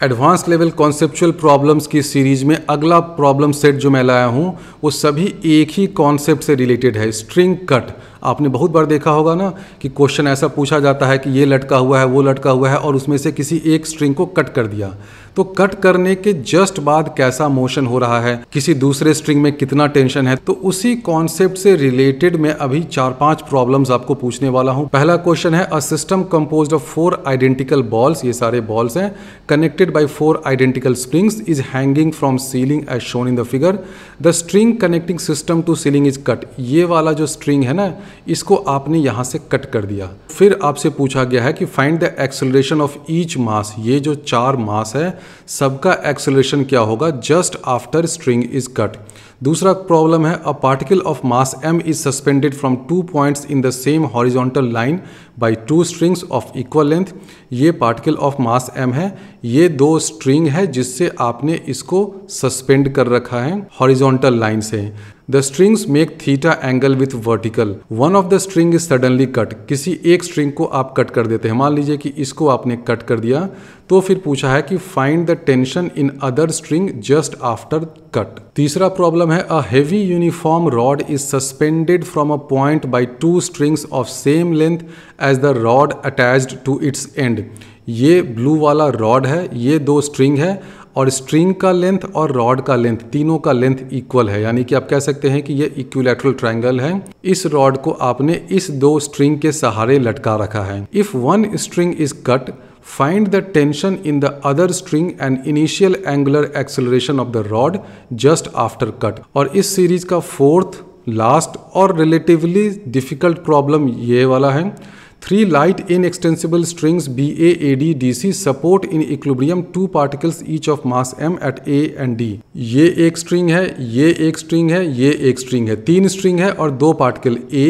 Advance level conceptual problems की series में अगला प्रॉब्लम सेट जो मैं लाया हूँ वो सभी एक ही कॉन्सेप्ट से रिलेटेड है, स्ट्रिंग कट। आपने बहुत बार देखा होगा ना कि क्वेश्चन ऐसा पूछा जाता है कि ये लटका हुआ है, वो लटका हुआ है और उसमें से किसी एक स्ट्रिंग को कट कर दिया। तो कट करने के जस्ट बाद कैसा मोशन हो रहा है, किसी दूसरे स्ट्रिंग में कितना टेंशन है, तो उसी कॉन्सेप्ट से रिलेटेड मैं अभी 4-5 प्रॉब्लम्स आपको पूछने वाला हूं। पहला क्वेश्चन है, a system composed of 4 identical balls, ये सारे बॉल्स हैं, connected by 4 identical springs is hanging from ceiling as shown in the figure. The string connecting system to ceiling is cut. ये वाला जो स्ट्रिंग है ना, इसको आपने यहां से कट कर दिया। फिर आपसे पूछा गया है कि find the acceleration of each mass. ये जो 4 मास है सबका एक्सेलरेशन क्या होगा just after string is cut. दूसरा प्रॉब्लम है, a particle of mass m is suspended from 2 points in the same horizontal line by 2 strings of equal length. ये particle of mass m है, ये 2 string है जिससे आपने इसको सस्पेंड कर रखा है हॉरिजॉन्टल लाइन से। The strings make theta angle with vertical. One of the string is suddenly cut. किसी एक स्ट्रिंग को आप कट कर देते हैं, मान लीजिए कि इसको आपने कट कर दिया, तो फिर पूछा है कि find the tension in other string just after cut. तीसरा प्रॉब्लम है, a heavy uniform rod is suspended from a point by 2 strings of same length as the rod attached to its end. ये blue वाला rod है, ये 2 string है और string का length और रॉड का लेंथ, तीनों का लेंथ इक्वल है, यानी कि आप कह सकते हैं कि ये इक्विलैटरल ट्रायंगल है। इस रॉड को आपने इस 2 स्ट्रिंग के सहारे लटका रखा है। If one string is cut, find the tension in the other string and initial angular acceleration of the rod just after cut. और इस सीरीज का 4th, लास्ट और रिलेटिवली डिफिकल्ट प्रॉब्लम ये वाला है। 3 light inextensible strings BA, AD, DC support in equilibrium 2 particles each of mass m at A and D। ये एक string है, ये एक स्ट्रिंग है, ये एक स्ट्रिंग है, 3 स्ट्रिंग है और 2 पार्टिकल A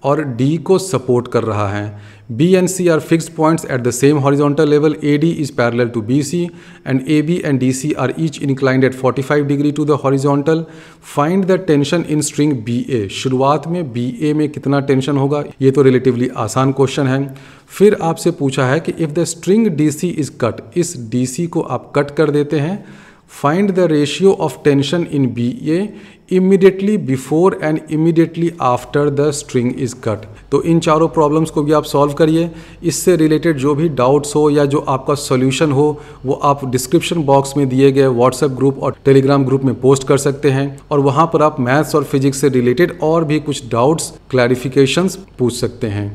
और D को सपोर्ट कर रहा है। B and C are fixed points at the same horizontal level. AD is parallel to BC and AB and DC are each inclined at 45 degree to the horizontal. Find the tension in string BA। शुरुआत में BA में कितना tension होगा, ये तो relatively आसान question है। फिर आपसे पूछा है कि if the string DC is cut, इस DC को आप कट कर देते हैं। Find the ratio of tension in BA immediately before and immediately after the string is cut. तो इन चारों प्रॉब्लम्स को भी आप सॉल्व करिए। इससे रिलेटेड जो भी डाउट्स हो या जो आपका सॉल्यूशन हो वो आप डिस्क्रिप्शन बॉक्स में दिए गए व्हाट्सएप ग्रुप और टेलीग्राम ग्रुप में पोस्ट कर सकते हैं और वहाँ पर आप मैथ्स और फिजिक्स से रिलेटेड और भी कुछ डाउट्स, क्लैरिफिकेशंस पूछ सकते हैं।